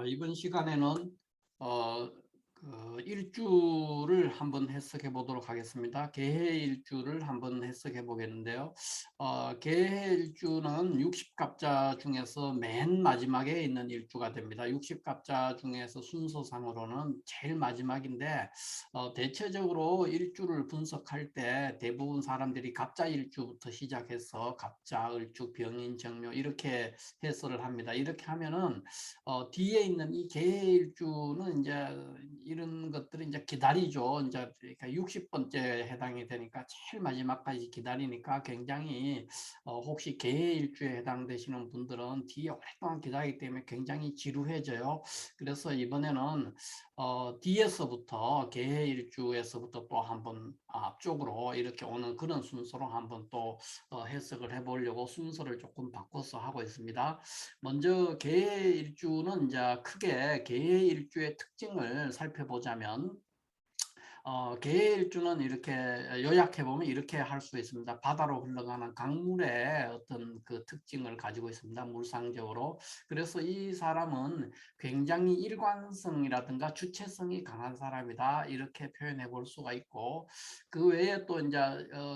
이번 시간에는 어, 일주를 한번 해석해 보도록 하겠습니다. 개해 일주를 한번 해석해 보겠는데요. 개해 일주는 60갑자 중에서 맨 마지막에 있는 일주가 됩니다. 60갑자 중에서 순서상으로는 제일 마지막인데 대체적으로 일주를 분석할 때 대부분 사람들이 갑자 일주부터 시작해서 갑자, 을축, 병인, 정묘 이렇게 해설을 합니다. 이렇게 하면은 뒤에 있는 이 계일주는 이제 이런 것들을 이제 기다리죠. 이제 그러니까 60번째 해당이 되니까 제일 마지막까지 기다리니까 굉장히 혹시 계일주에 해당되시는 분들은 뒤에 오랫동안 기다리기 때문에 굉장히 지루해져요. 그래서 이번에는 뒤에서부터 계일주에서부터 또 한번 앞쪽으로 이렇게 오는 그런 순서로 한번 또 해석을 해보려고 순서를 조금 바꿔서 하고 있습니다. 먼저 계일주는 이제 크게 계일주의 특징을 살펴보자면 계일주는 이렇게 요약해 보면 이렇게 할 수 있습니다. 바다로 흘러가는 강물의 어떤 그 특징을 가지고 있습니다. 물상적으로. 그래서 이 사람은 굉장히 일관성이라든가 주체성이 강한 사람이다. 이렇게 표현해 볼 수가 있고, 그 외에 또 이제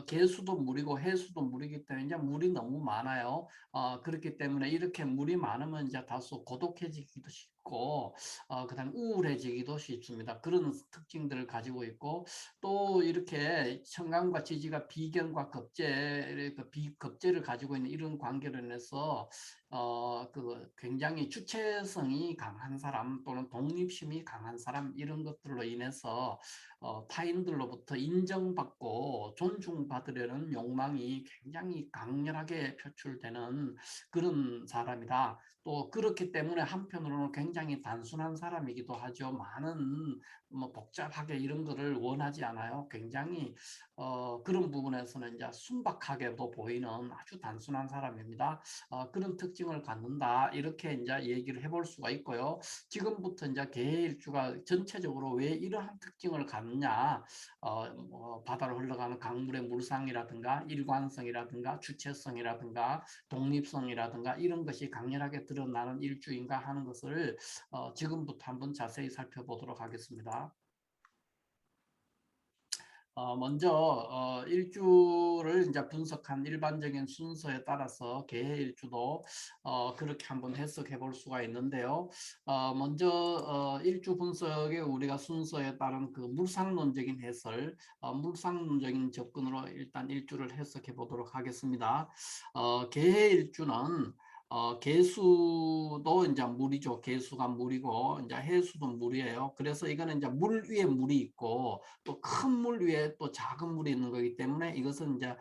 계수도 물이고 해수도 물이기 때문에 이제 물이 너무 많아요. 그렇기 때문에 이렇게 물이 많으면 이제 다소 고독해지기도 쉽고 그다음 우울해지기도 쉽습니다. 그런 특징들을 가지고 있고, 또 이렇게 청강과 지지가 비견과 겁재, 그 비겁재를 가지고 있는 이런 관계로 인해서 그 굉장히 주체성이 강한 사람 또는 독립심이 강한 사람 이런 것들로 인해서 타인들로부터 인정받고 존중받으려는 욕망이 굉장히 강렬하게 표출되는 그런 사람이다. 또 그렇기 때문에 한편으로는 굉장히 단순한 사람이기도 하죠. 많은 뭐 복잡하게 이런 거를 원하지 않아요. 굉장히 그런 부분에서는 이제 순박하게도 보이는 아주 단순한 사람입니다. 그런 특징을 갖는다. 이렇게 이제 얘기를 해볼 수가 있고요. 지금부터 이제 계일주가 전체적으로 왜 이러한 특징을 갖느냐, 뭐 바다로 흘러가는 강물의 물상이라든가 일관성이라든가 주체성이라든가 독립성이라든가 이런 것이 강렬하게 드러나는 일주인가 하는 것을 지금부터 한번 자세히 살펴보도록 하겠습니다. 먼저 일주를 이제 분석한 일반적인 순서에 따라서 개해일주도 그렇게 한번 해석해 볼 수가 있는데요. 먼저 일주 분석에 우리가 순서에 따른 그 물상론적인 해설, 물상론적인 접근으로 일단 일주를 해석해 보도록 하겠습니다. 개해일주는 개수도 이제 물이죠. 개수가 물이고 이제 해수도 물이에요. 그래서 이거는 이제 물 위에 물이 있고 또 큰 물 위에 또 작은 물이 있는 거기 때문에 이것은 이제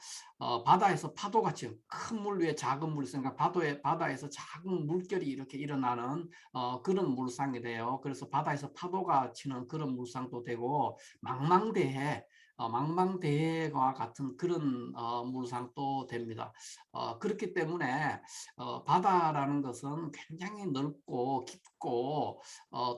바다에서 파도같이 큰 물 위에 작은 물이 있으니까 바다에서 작은 물결이 이렇게 일어나는 그런 물상이 돼요. 그래서 바다에서 파도가 치는 그런 물상도 되고 망망대해와 같은 그런 물상도 됩니다. 그렇기 때문에 바다라는 것은 굉장히 넓고 깊고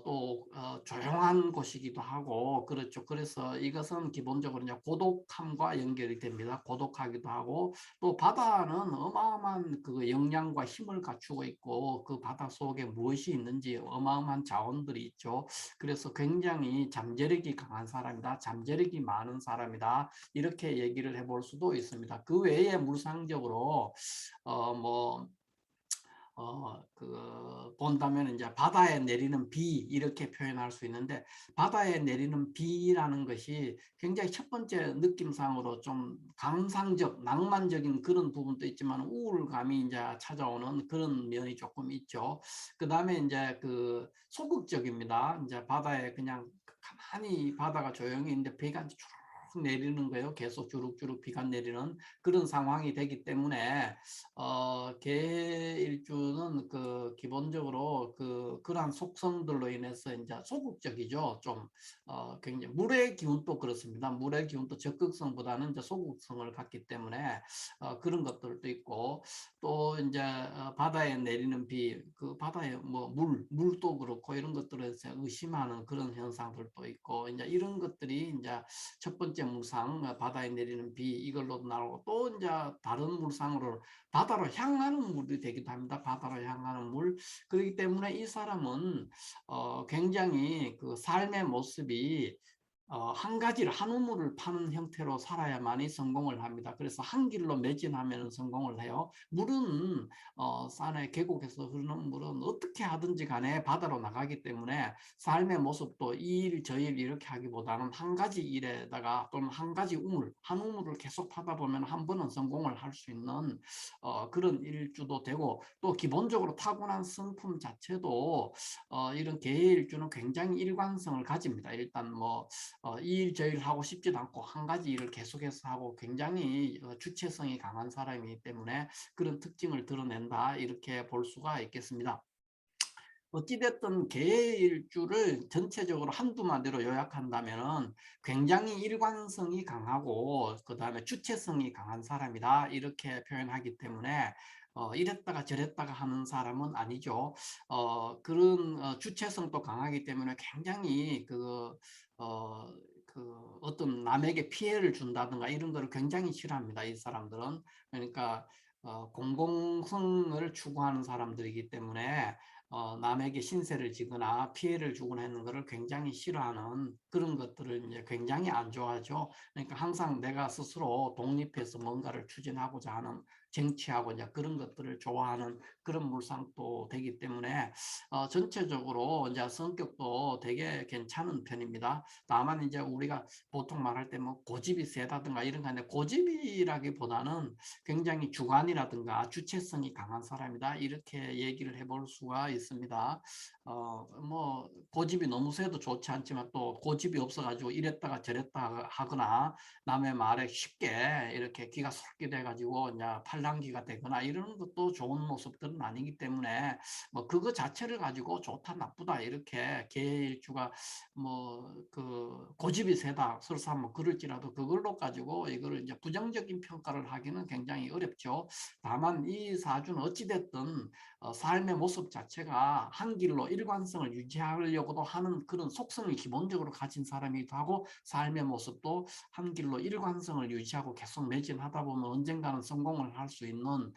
또 조용한 곳이기도 하고 그렇죠. 그래서 이것은 기본적으로 이제 고독함과 연결이 됩니다. 고독하기도 하고 또 바다는 어마어마한 그 역량과 힘을 갖추고 있고 그 바다 속에 무엇이 있는지 어마어마한 자원들이 있죠. 그래서 굉장히 잠재력이 강한 사람이다. 잠재력이 많은 사람이다. 이렇게 얘기를 해볼 수도 있습니다. 그 외에 물상적으로 뭐 본다면 이제 바다에 내리는 비 이렇게 표현할 수 있는데 바다에 내리는 비라는 것이 굉장히 첫 번째 느낌상으로 좀 감상적, 낭만적인 그런 부분도 있지만 우울감이 이제 찾아오는 그런 면이 조금 있죠. 그 다음에 이제 그 소극적입니다. 이제 바다에 그냥 가만히 바다가 조용히 있는데 비가 쭉 내리는 거예요. 계속 주룩주룩 비가 내리는 그런 상황이 되기 때문에 계일주는 그 기본적으로 그러한 속성들로 인해서 이제 소극적이죠. 좀 굉장히 물의 기운도 그렇습니다. 물의 기운도 적극성보다는 이제 소극성을 갖기 때문에 그런 것들도 있고 또 이제 바다에 내리는 비, 그 바다에 뭐 물도 그렇고 이런 것들에서 의심하는 그런 현상들도 있고 이제 이런 것들이 이제 첫 번째 번째 물상, 바다에 내리는 비, 이걸로도 나오고, 또 이제 다른 물상으로 바다로 향하는 물이 되기도 합니다. 바다로 향하는 물. 그렇기 때문에 이 사람은 굉장히 그 삶의 모습이 한 가지를 한 우물을 파는 형태로 살아야만이 성공을 합니다. 그래서 한 길로 매진하면 성공을 해요. 물은 산의 계곡에서 흐르는 물은 어떻게 하든지 간에 바다로 나가기 때문에 삶의 모습도 이 일 저 일 이렇게 하기보다는 한 가지 일에다가 또는 한 가지 우물, 한 우물을 계속 파다 보면 한 번은 성공을 할 수 있는 그런 일주도 되고, 또 기본적으로 타고난 성품 자체도 이런 계일주는 굉장히 일관성을 가집니다. 일단 뭐 이 일 저 일 하고 싶지도 않고 한 가지 일을 계속해서 하고 굉장히 주체성이 강한 사람이기 때문에 그런 특징을 드러낸다, 이렇게 볼 수가 있겠습니다. 어찌됐든 계일주를 전체적으로 한두 마디로 요약한다면 굉장히 일관성이 강하고 그 다음에 주체성이 강한 사람이다, 이렇게 표현하기 때문에 이랬다가 저랬다가 하는 사람은 아니죠. 그런 주체성도 강하기 때문에 굉장히 어, 어떤 남에게 피해를 준다든가 이런 거를 굉장히 싫어합니다. 이 사람들은. 그러니까 공공성을 추구하는 사람들이기 때문에 남에게 신세를 지거나 피해를 주거나 하는 것을 굉장히 싫어하는 그런 것들을 이제 굉장히 안 좋아하죠. 그러니까 항상 내가 스스로 독립해서 뭔가를 추진하고자 하는, 쟁취하고 이제 그런 것들을 좋아하는 그런 물상도 되기 때문에 전체적으로 이제 성격도 되게 괜찮은 편입니다. 다만 이제 우리가 보통 말할 때 뭐 고집이 세다든가 이런 건데, 고집이라기보다는 굉장히 주관이라든가 주체성이 강한 사람이다, 이렇게 얘기를 해볼 수가 있습니다. 뭐 고집이 너무 세도 좋지 않지만 또 고집이 없어가지고 이랬다가 저랬다 하거나 남의 말에 쉽게 이렇게 기가 쏠게 돼가지고 이제 팔랑귀가 되거나 이런 것도 좋은 모습들은 아니기 때문에 뭐 그거 자체를 가지고 좋다 나쁘다 이렇게 계일주가 뭐 그 고집이 세다 설사 뭐 그럴지라도 그걸로 가지고 이거를 이제 부정적인 평가를 하기는 굉장히 어렵죠. 다만 이 사주는 어찌됐든 삶의 모습 자체가 한 길로 일관성을 유지하려고도 하는 그런 속성을 기본적으로 가진 사람이기도 하고, 삶의 모습도 한 길로 일관성을 유지하고 계속 매진하다 보면 언젠가는 성공을 할 수 있는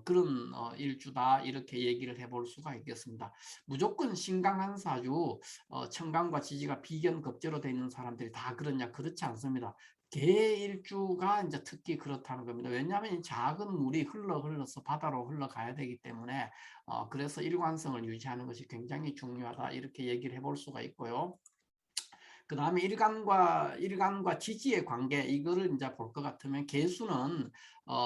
그런 일주다, 이렇게 얘기를 해볼 수가 있겠습니다. 무조건 신강한 사주, 천간과 지지가 비견급제로 되어 있는 사람들이 다 그러냐? 그렇지 않습니다. 계일주가 이제 특히 그렇다는 겁니다. 왜냐하면 작은 물이 흘러서 바다로 흘러가야 되기 때문에 그래서 일관성을 유지하는 것이 굉장히 중요하다, 이렇게 얘기를 해볼 수가 있고요. 그 다음에 일간과 지지의 관계, 이거를 이제 볼 것 같으면 계수는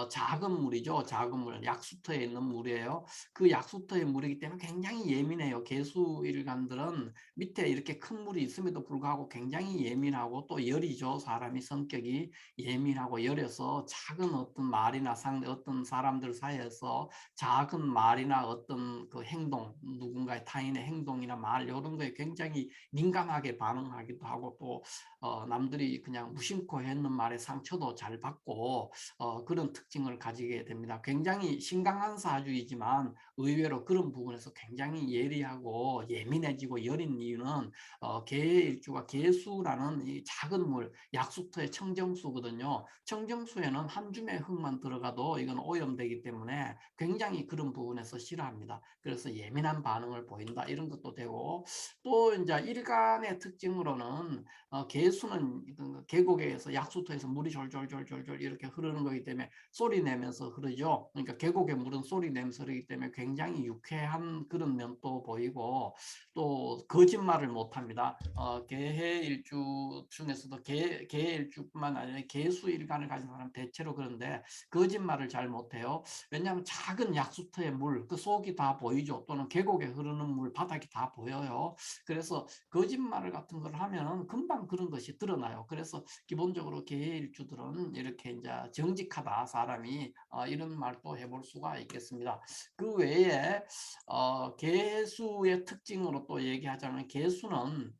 작은 물이죠. 작은 물, 약수터에 있는 물이에요. 그 약수터의 물이기 때문에 굉장히 예민해요. 계수 일간들은 밑에 이렇게 큰 물이 있음에도 불구하고 굉장히 예민하고 또 열이죠. 사람이 성격이 예민하고 열여서 작은 어떤 말이나 어떤 사람들 사이에서 작은 말이나 어떤 그 행동, 누군가의 타인의 행동이나 말 이런 거에 굉장히 민감하게 반응하기도 하고, 또 남들이 그냥 무심코 했는 말에 상처도 잘 받고 그런 특징을 가지게 됩니다. 굉장히 신강한 사주이지만 의외로 그런 부분에서 굉장히 예리하고 예민해지고 여린 이유는 계일주가 계수라는 이 작은 물, 약수터의 청정수거든요. 청정수에는 한 줌의 흙만 들어가도 이건 오염되기 때문에 굉장히 그런 부분에서 싫어합니다. 그래서 예민한 반응을 보인다, 이런 것도 되고, 또 이제 일간의 특징으로는 계수는 계곡에서 약수터에서 물이 졸졸졸졸 이렇게 흐르는 거기 때문에 소리 내면서 흐르죠. 그러니까 계곡의 물은 소리 내면서 흐르기 때문에 굉장히 유쾌한 그런 면도 보이고, 또 거짓말을 못합니다. 계해일주 중에서도 계해일주뿐만 아니라 계수일간을 가진 사람 대체로 그런데 거짓말을 잘 못해요. 왜냐하면 작은 약수터의 물, 그 속이 다 보이죠. 또는 계곡에 흐르는 물, 바닥이 다 보여요. 그래서 거짓말 같은 걸 하면 금방 그런 것이 드러나요. 그래서 기본적으로 계일주들은 이렇게 이제 정직하다, 사람이 이런 말도 해볼 수가 있겠습니다. 그 외에 개수의 특징으로 또 얘기하자면, 개수는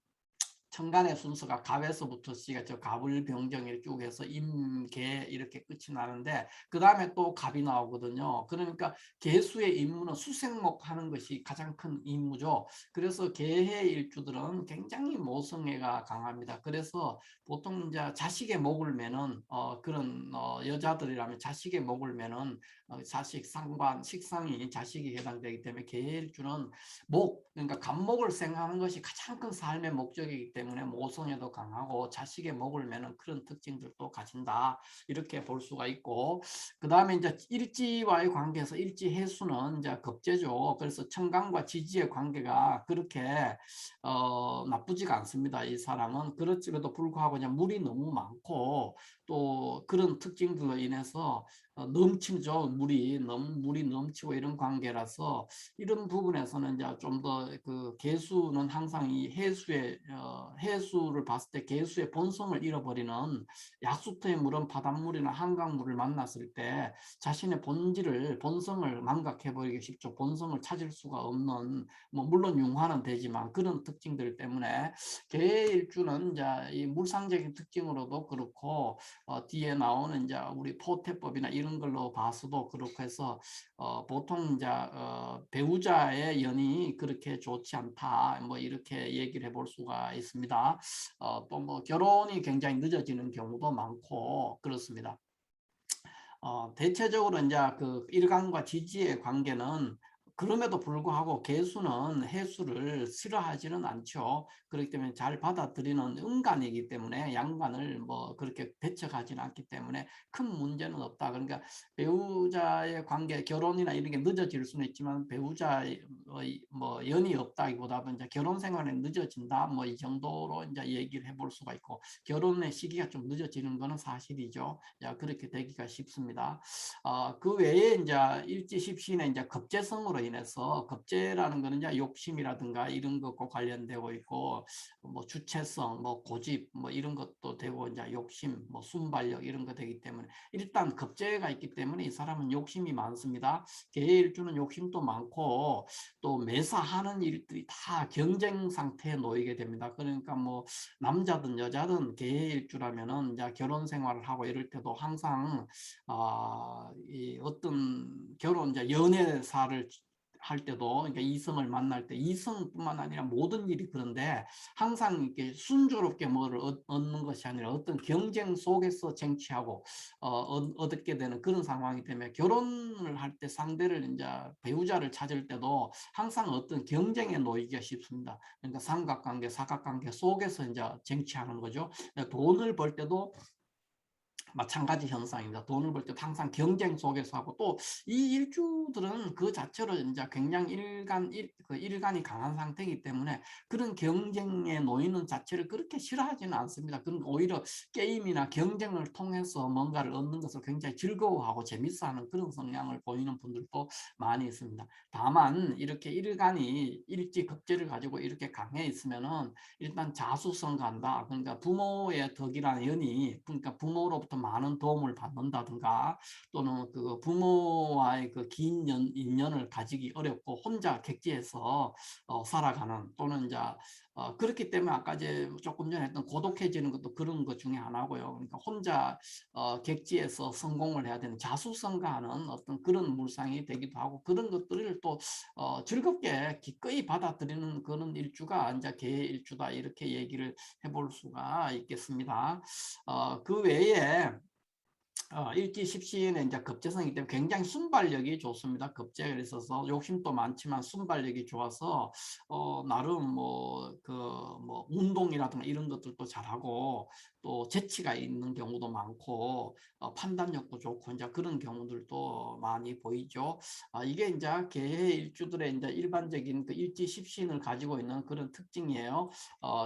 천간의 순서가 갑에서부터 시작해서 갑을병정을 쭉 해서 임계 이렇게 끝이 나는데 그 다음에 또 갑이 나오거든요. 그러니까 계수의 임무는 수생목 하는 것이 가장 큰 임무죠. 그래서 계해 일주들은 굉장히 모성애가 강합니다. 그래서 보통 이제 자식의 목을 매는 그런 여자들이라면 자식의 목을 매는 자식 상관 식상이 자식이 해당되기 때문에 계해 일주는 목, 그러니까 간목을 생각하는 것이 가장 큰 삶의 목적이기 때문에 모성애도 강하고 자식의 목을 매는 그런 특징들도 가진다. 이렇게 볼 수가 있고, 그 다음에 이제 일지와의 관계에서 일지 해수는 이제 급제죠. 그래서 청강과 지지의 관계가 그렇게 나쁘지가 않습니다. 이 사람은 그렇지에도 불구하고 그냥 물이 너무 많고 또 그런 특징들로 인해서 넘치죠. 물이 넘치고 이런 관계라서 이런 부분에서는 이제 좀 더 그 개수는 항상 이 해수의 해수를 봤을 때 개수의 본성을 잃어버리는 약수터의 물은 바닷물이나 한강물을 만났을 때 자신의 본성을 망각해버리기 쉽죠. 본성을 찾을 수가 없는 뭐 물론 융화는 되지만 그런 특징들 때문에 계일주는 이제 이 물상적인 특징으로도 그렇고 뒤에 나오는 이제 우리 포태법이나 이런 걸로 봐서도 그렇고 해서 보통 이제 배우자의 연이 그렇게 좋지 않다 뭐 이렇게 얘기를 해볼 수가 있습니다. 또 뭐 결혼이 굉장히 늦어지는 경우도 많고 그렇습니다. 대체적으로 이제 그 일간과 지지의 관계는 그럼에도 불구하고 개수는 해수를 싫어하지는 않죠. 그렇기 때문에 잘 받아들이는 음간이기 때문에 양간을 뭐 그렇게 배척하지는 않기 때문에 큰 문제는 없다. 그러니까 배우자의 관계, 결혼이나 이런 게 늦어질 수는 있지만 배우자의 뭐 연이 없다기보다는 이제 결혼 생활이 늦어진다. 뭐 이 정도로 이제 얘기를 해볼 수가 있고 결혼의 시기가 좀 늦어지는 것은 사실이죠. 그렇게 되기가 쉽습니다. 그 외에 이제 일지십신의 이제 급제성으로 인해서 급제라는 것은 이제 욕심이라든가 이런 것과 관련되고 있고 뭐 주체성, 뭐 고집, 뭐 이런 것도 되고 이제 욕심, 뭐 순발력 이런 거 되기 때문에 일단 급제가 있기 때문에 이 사람은 욕심이 많습니다. 계일주는 욕심도 많고 또 매사하는 일들이 다 경쟁 상태에 놓이게 됩니다. 그러니까 뭐 남자든 여자든 계일주라면은 이제 결혼 생활을 하고 이럴 때도 항상 이 어떤 결혼 이제 연애사를 할 때도 그러니까 이성을 만날 때 이성뿐만 아니라 모든 일이 그런데 항상 이렇게 순조롭게 뭐를 얻는 것이 아니라 어떤 경쟁 속에서 쟁취하고 얻게 되는 그런 상황이 때문에 결혼을 할 때 상대를 이제 배우자를 찾을 때도 항상 어떤 경쟁에 놓이기가 쉽습니다. 그러니까 삼각관계, 사각관계 속에서 이제 쟁취하는 거죠. 돈을 벌 때도 마찬가지 현상입니다. 돈을 벌 때 항상 경쟁 속에서 하고 또 이 일주들은 그 자체로 이제 굉장히 일간이 강한 상태이기 때문에 그런 경쟁에 놓이는 자체를 그렇게 싫어하지는 않습니다. 그럼 오히려 게임이나 경쟁을 통해서 뭔가를 얻는 것을 굉장히 즐거워하고 재밌어하는 그런 성향을 보이는 분들도 많이 있습니다. 다만 이렇게 일간이 일지급제를 가지고 이렇게 강해 있으면은 일단 자수성가한다. 그러니까 부모의 덕이라는 연이 그러니까 부모로부터 많은 도움을 받는다든가 또는 그 부모와의 그 긴 인연을 가지기 어렵고 혼자 객지에서 살아가는 또는 이제 그렇기 때문에 아까 이제 조금 전에 했던 고독해지는 것도 그런 것 중에 하나고요. 그러니까 혼자 객지에서 성공을 해야 되는 자수성가하는 어떤 그런 물상이 되기도 하고 그런 것들을 또 즐겁게 기꺼이 받아들이는 그런 일주가 이제 개일주다 이렇게 얘기를 해볼 수가 있겠습니다. 그 외에 일지십시인의 이제 급제성이기 때문에 굉장히 순발력이 좋습니다. 급제가 있어서 욕심도 많지만 순발력이 좋아서 나름 뭐 운동이라든가 이런 것들도 잘하고 또 재치가 있는 경우도 많고 판단력도 좋고 이제 그런 경우들도 많이 보이죠. 이게 이제 개해 일주들의 이제 일반적인 그 일지십신을 가지고 있는 그런 특징이에요.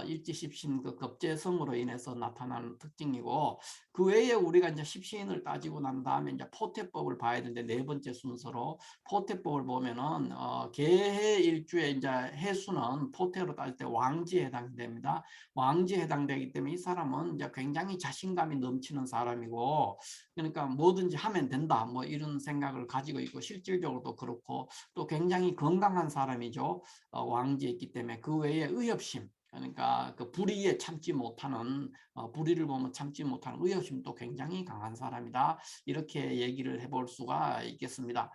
일지십신 그 급제성으로 인해서 나타나는 특징이고 그 외에 우리가 이제 십시인을 따지고 난 다음에 이제 포태법을 봐야 되는데 네 번째 순서로 포태법을 보면은 개해 일주의 이제 해수는 포태로 따질 때 왕지에 해당됩니다. 왕지에 해당되기 때문에 이 사람은 이제 굉장히 자신감이 넘치는 사람이고 그러니까 뭐든지 하면 된다 뭐 이런 생각을 가지고 있고 실질적으로도 그렇고 또 굉장히 건강한 사람이죠. 왕지에 있기 때문에 그 외에 의협심 그러니까 그 불의에 참지 못하는 불의를 보면 참지 못하는 의협심도 굉장히 강한 사람이다. 이렇게 얘기를 해볼 수가 있겠습니다.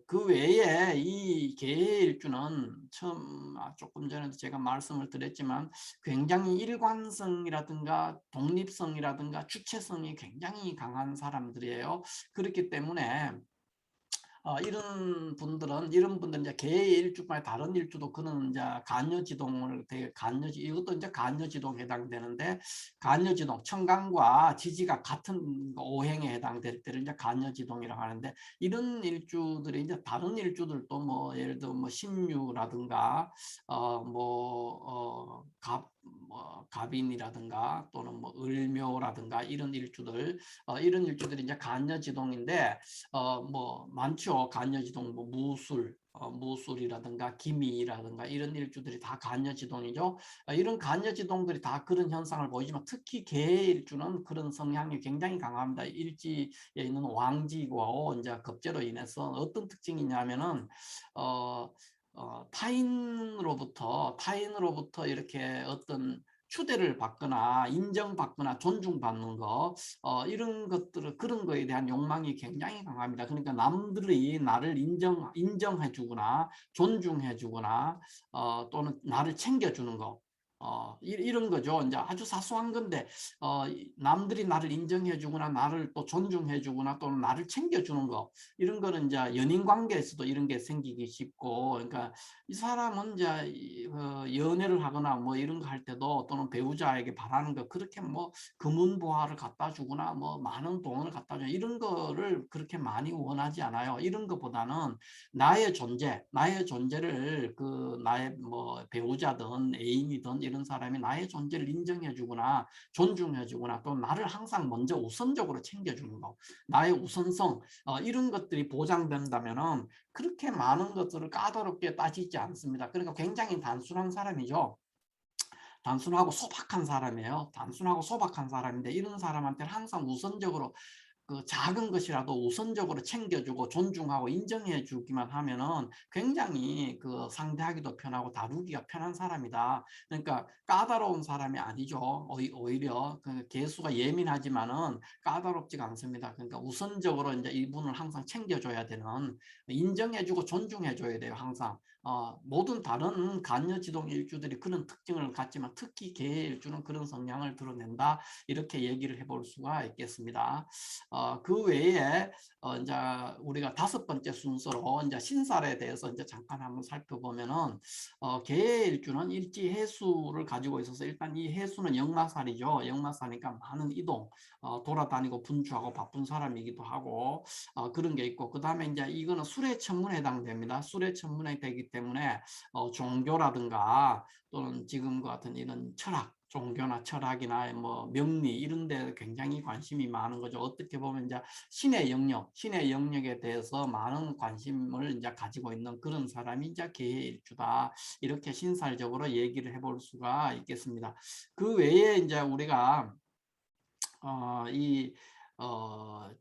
그 외에 이 계일주는 처음 조금 전에도 제가 말씀을 드렸지만 굉장히 일관성이라든가 독립성이라든가 주체성이 굉장히 강한 사람들이에요. 그렇기 때문에 이런 분들은 이제 개의 일주만에 다른 일주도 그는 이제 간여지동을 되게 이것도 이제 간여지동에 해당되는데 간여지동 청강과 지지가 같은 오행에 해당될 때를 이제 간여지동이라고 하는데 이런 일주들이 이제 다른 일주들도 뭐 예를 들어 뭐 신유라든가 갑인이라든가 또는 뭐 을묘라든가 이런 일주들이 이제 간여지동인데 뭐 많죠. 간여지동 뭐 무술이라든가 기미라든가 이런 일주들이 다 간여지동이죠. 이런 간여지동들이 다 그런 현상을 보이지만 특히 개일주는 그런 성향이 굉장히 강합니다. 일지에 있는 왕지고 이제 급제로 인해서 어떤 특징이냐면은 어, 타인으로부터 이렇게 어떤 추대를 받거나 인정받거나 존중받는 거 이런 것들을 그런 거에 대한 욕망이 굉장히 강합니다. 그러니까 남들이 나를 인정해 주거나 존중해 주거나 또는 나를 챙겨주는 거 이런 거죠. 이제 아주 사소한 건데 남들이 나를 인정해 주거나 나를 또 존중해 주거나 또는 나를 챙겨주는 거 이런 거는 이제 연인 관계에서도 이런 게 생기기 쉽고 그러니까 이 사람은 이제 연애를 하거나 뭐 이런 거 할 때도 또는 배우자에게 바라는 거 그렇게 뭐 금은보화를 갖다 주거나 뭐 많은 돈을 갖다 주거나 이런 거를 그렇게 많이 원하지 않아요. 이런 것보다는 나의 존재를 그 나의 뭐 배우자든 애인이든 이런 사람이 나의 존재를 인정해 주거나 존중해 주거나 또 나를 항상 먼저 우선적으로 챙겨주는 거 나의 우선성 이런 것들이 보장된다면은 그렇게 많은 것들을 까다롭게 따지지 않습니다. 그러니까 굉장히 단순한 사람이죠. 단순하고 소박한 사람이에요. 단순하고 소박한 사람인데 이런 사람한테는 항상 우선적으로 그 작은 것이라도 우선적으로 챙겨주고 존중하고 인정해 주기만 하면은 굉장히 그 상대하기도 편하고 다루기가 편한 사람이다. 그러니까 까다로운 사람이 아니죠. 오히려 그 개수가 예민하지만은 까다롭지가 않습니다. 그러니까 우선적으로 이제 이분을 항상 챙겨줘야 되는 인정해주고 존중해줘야 돼요. 항상. 모든 다른 간여지동 일주들이 그런 특징을 갖지만 특히 개 일주는 그런 성향을 드러낸다. 이렇게 얘기를 해볼 수가 있겠습니다. 그 외에 이제 우리가 5번째 순서로 이제 신살에 대해서 이제 잠깐 한번 살펴보면은 개의 일주는 일지 해수를 가지고 있어서 일단 이 해수는 역마살이죠. 역마살이니까 많은 이동, 돌아다니고 분주하고 바쁜 사람이기도 하고 그런 게 있고 그 다음에 이제 이거는 술의 천문에 해당됩니다. 술의 천문에 되기 때문에 종교라든가 또는 지금과 같은 이런 종교나 철학이나 뭐 명리 이런 데 굉장히 관심이 많은 거죠. 어떻게 보면 이제 신의 영역에 대해서 많은 관심을 이제 가지고 있는 그런 사람이 이제 개의 일주다. 이렇게 신살적으로 얘기를 해볼 수가 있겠습니다. 그 외에 이제 우리가 이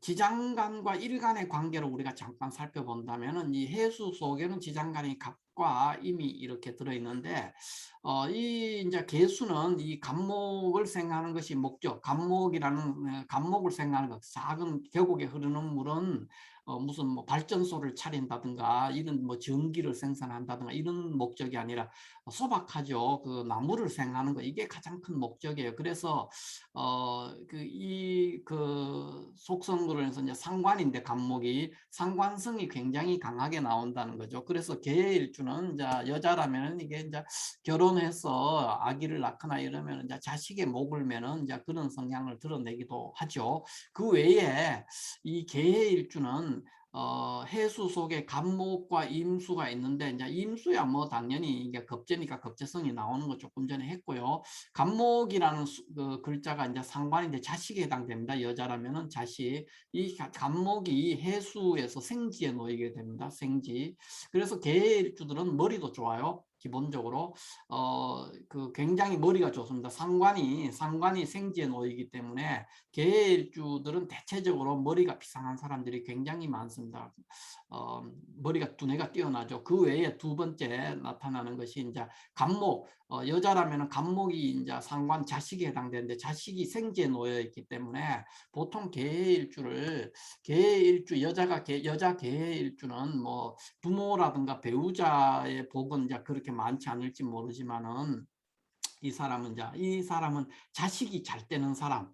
지장간과 일간의 관계를 우리가 잠깐 살펴본다면은 이 해수 속에는 지장간이 갑과 임이 이렇게 들어있는데 이 이제 개수는 이 갑목을 생각하는 것이 목적. 갑목을 생각하는 것. 작은 계곡에 흐르는 물은 무슨 뭐 발전소를 차린다든가 이런 뭐 전기를 생산한다든가 이런 목적이 아니라 소박하죠. 그 나무를 생각하는 거 이게 가장 큰 목적이에요. 그래서 그 속성으로 해서 이제 상관인데 갑목이 상관성이 굉장히 강하게 나온다는 거죠. 그래서 계일주는 이제 여자라면 이게 이제 결혼해서 아기를 낳거나 이러면 이제 자식의 목을 매는 이제 그런 성향을 드러내기도 하죠. 그 외에 이 계일주는 해수 속에 갑목과 임수가 있는데 이제 임수야 뭐 당연히 이게 급제니까 급제성이 나오는 거 조금 전에 했고요. 갑목이라는 그 글자가 이제 상관인데 자식에 해당됩니다. 여자라면은 자식. 이 갑목이 해수에서 생지에 놓이게 됩니다. 생지. 그래서 개일주들은 머리도 좋아요. 기본적으로 그 굉장히 머리가 좋습니다. 상관이 생지에 놓이기 때문에 계일주들은 대체적으로 머리가 비상한 사람들이 굉장히 많습니다. 머리가 두뇌가 뛰어나죠. 그 외에 두 번째 나타나는 것이 이제 간목, 여자라면 간목이 이제 상관 자식에 해당되는데 자식이 생지에 놓여 있기 때문에 보통 계일주 여자 계일주는 뭐 부모라든가 배우자의 복은 이제 그렇게 많지 않을지 모르지만은 이 사람은 자식이 잘 되는 사람,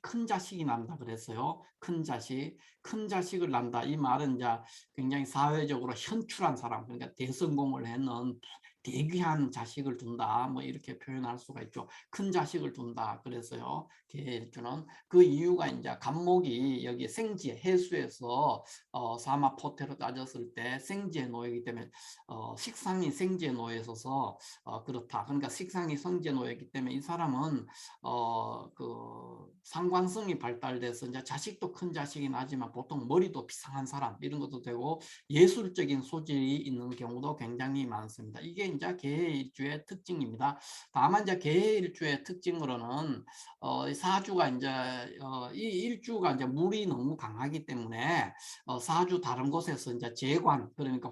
큰 자식이 난다 그랬어요. 큰 자식을 난다. 이 말은 이제 굉장히 사회적으로 현출한 사람, 그러니까 대성공을 했는 대귀한 자식을 둔다. 뭐 이렇게 표현할 수가 있죠. 큰 자식을 둔다. 그래서요. 계주는 그 이유가 이제 간목이 여기 생지에 해수에서 사마포테로 따졌을 때 생지에 놓이기 때문에 식상이 생지에 놓여 있어서 그렇다. 그러니까 식상이 성지에 놓였기 때문에 이 사람은 그 상관성이 발달돼서 이제 자식도 큰 자식이 나지만 보통 머리도 비상한 사람 이런 것도 되고 예술적인 소질이 있는 경우도 굉장히 많습니다. 이게 이제 계일주의 특징입니다. 다만 이제 계일주의 특징으로는 사주가 이제 이 일주가 이제 물이 너무 강하기 때문에 사주 다른 곳에서 이제 재관 그러니까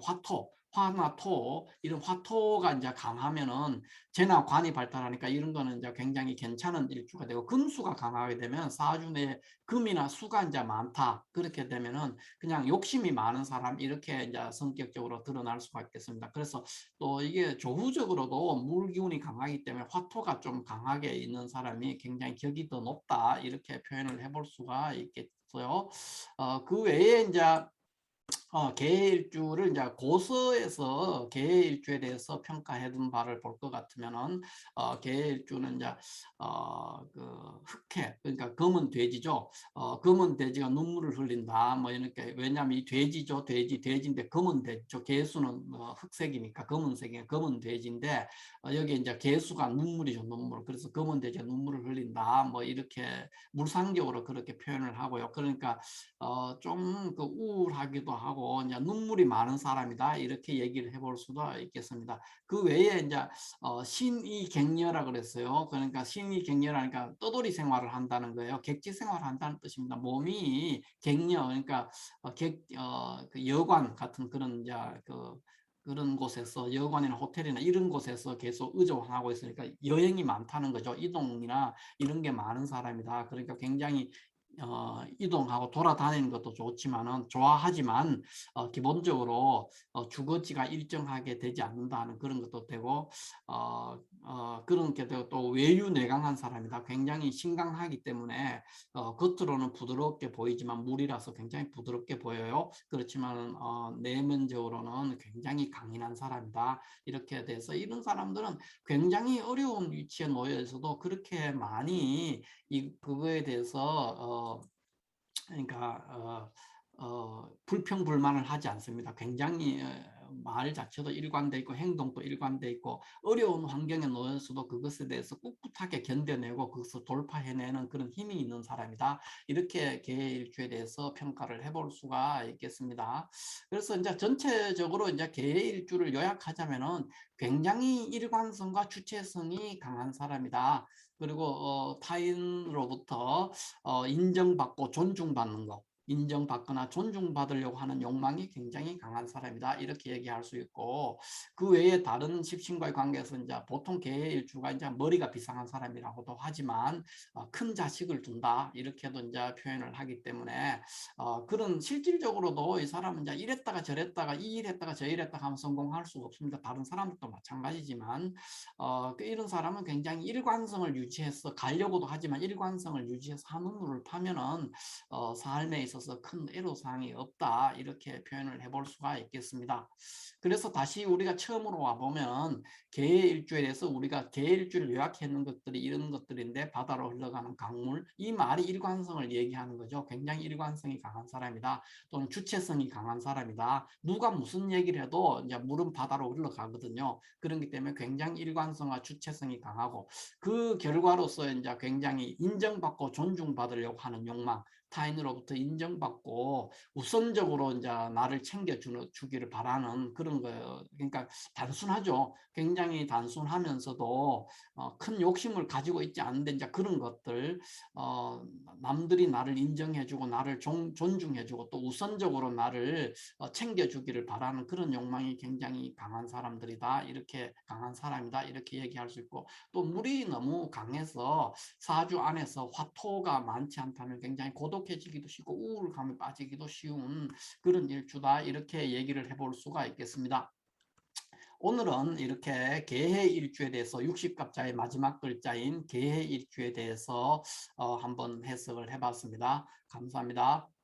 화나 토 이런 화토가 이제 강하면은 재나 관이 발달하니까 이런 거는 이제 굉장히 괜찮은 일주가 되고 금수가 강하게 되면 사주 내 금이나 수가 이제 많다 그렇게 되면은 그냥 욕심이 많은 사람 이렇게 이제 성격적으로 드러날 수가 있겠습니다. 그래서 또 이게 조후적으로도 물 기운이 강하기 때문에 화토가 좀 강하게 있는 사람이 굉장히 격이 더 높다 이렇게 표현을 해볼 수가 있겠어요. 그 외에 이제 계일주를 이제 고서에서 계일주에 대해서 평가해둔 바를 볼 것 같으면은 계일주는 이제 그 흑해 그러니까 검은 돼지죠. 검은 돼지가 눈물을 흘린다. 뭐 이렇게 왜냐하면 이 돼지죠. 돼지인데 검은 돼지죠. 개수는 흑색이니까 검은 돼지인데 여기 이제 개수가 눈물이죠. 눈물. 그래서 검은 돼지가 눈물을 흘린다. 뭐 이렇게 물상적으로 그렇게 표현을 하고요. 그러니까 좀 그 우울하기도 하고 이제 눈물이 많은 사람이다 이렇게 얘기를 해볼 수도 있겠습니다. 그 외에 이제 신이객녀라 그랬어요. 그러니까 신이객녀라니까 떠돌이 생활을 한다는 거예요. 객지 생활을 한다는 뜻입니다. 몸이 객녀 그러니까 그 여관 같은 그런 이제 그런 곳에서 여관이나 호텔이나 이런 곳에서 계속 의존하고 있으니까 여행이 많다는 거죠. 이동이나 이런 게 많은 사람이다. 그러니까 굉장히 이동하고 돌아다니는 것도 좋아하지만 기본적으로 주거지가 일정하게 되지 않는다는 그런 것도 되고 그런 게 되고 또 외유내강한 사람이다. 굉장히 신강하기 때문에 겉으로는 부드럽게 보이지만 물이라서 굉장히 부드럽게 보여요. 그렇지만 내면적으로는 굉장히 강인한 사람이다. 이렇게 돼서 이런 사람들은 굉장히 어려운 위치에 놓여 있어도 그렇게 많이 그거에 대해서 그러니까 불평불만을 하지 않습니다. 굉장히 말 자체도 일관돼 있고 행동도 일관돼 있고 어려운 환경에 놓여서도 그것에 대해서 꿋꿋하게 견뎌내고 그것을 돌파해내는 그런 힘이 있는 사람이다. 이렇게 계일주에 대해서 평가를 해볼 수가 있겠습니다. 그래서 이제 전체적으로 이제 계일주를 요약하자면은 굉장히 일관성과 주체성이 강한 사람이다. 그리고 타인으로부터 인정받고 존중받는 것, 인정받거나 존중받으려고 하는 욕망이 굉장히 강한 사람이다. 이렇게 얘기할 수 있고, 그 외에 다른 십신과의 관계에서 이제 보통 계일주가 이제 머리가 비상한 사람이라고도 하지만 큰 자식을 둔다. 이렇게도 이제 표현을 하기 때문에 그런 실질적으로도 이 사람은 이제 이랬다가 저랬다가 이 일했다가 저 일했다가 하면 성공할 수가 없습니다. 다른 사람들도 마찬가지지만 이런 사람은 굉장히 일관성을 유지해서 가려고도 하지만 일관성을 유지해서 한우물을 파면은 삶에 있어서 큰 애로사항이 없다 이렇게 표현을 해볼 수가 있겠습니다. 그래서 다시 우리가 처음으로 와보면 계일주에 대해서 우리가 계일주를 요약해 놓은 것들이 이런 것들인데 바다로 흘러가는 강물 이 말이 일관성을 얘기하는 거죠. 굉장히 일관성이 강한 사람이다. 또는 주체성이 강한 사람이다. 누가 무슨 얘기를 해도 이제 물은 바다로 흘러가거든요. 그렇기 때문에 굉장히 일관성과 주체성이 강하고 그 결과로서 이제 굉장히 인정받고 존중받으려고 하는 욕망 타인으로부터 인정받고 우선적으로 이제 나를 주기를 바라는 그런 거예요. 그러니까 단순하죠. 굉장히 단순하면서도 큰 욕심을 가지고 있지 않은데 이제 그런 것들, 어, 남들이 나를 인정해주고 나를 존중해주고 또 우선적으로 나를 챙겨주기를 바라는 그런 욕망이 굉장히 강한 사람들이다. 이렇게 강한 사람이다. 이렇게 얘기할 수 있고, 또 물이 너무 강해서 사주 안에서 화토가 많지 않다면 굉장히 고독해지기도 쉽고 우울감에 빠지기도 쉬운 그런 일주다. 이렇게 얘기를 해볼 수가 있겠습니다. 오늘은 이렇게 개해일주에 대해서 60갑자의 마지막 글자인 개해일주에 대해서 한번 해석을 해봤습니다. 감사합니다.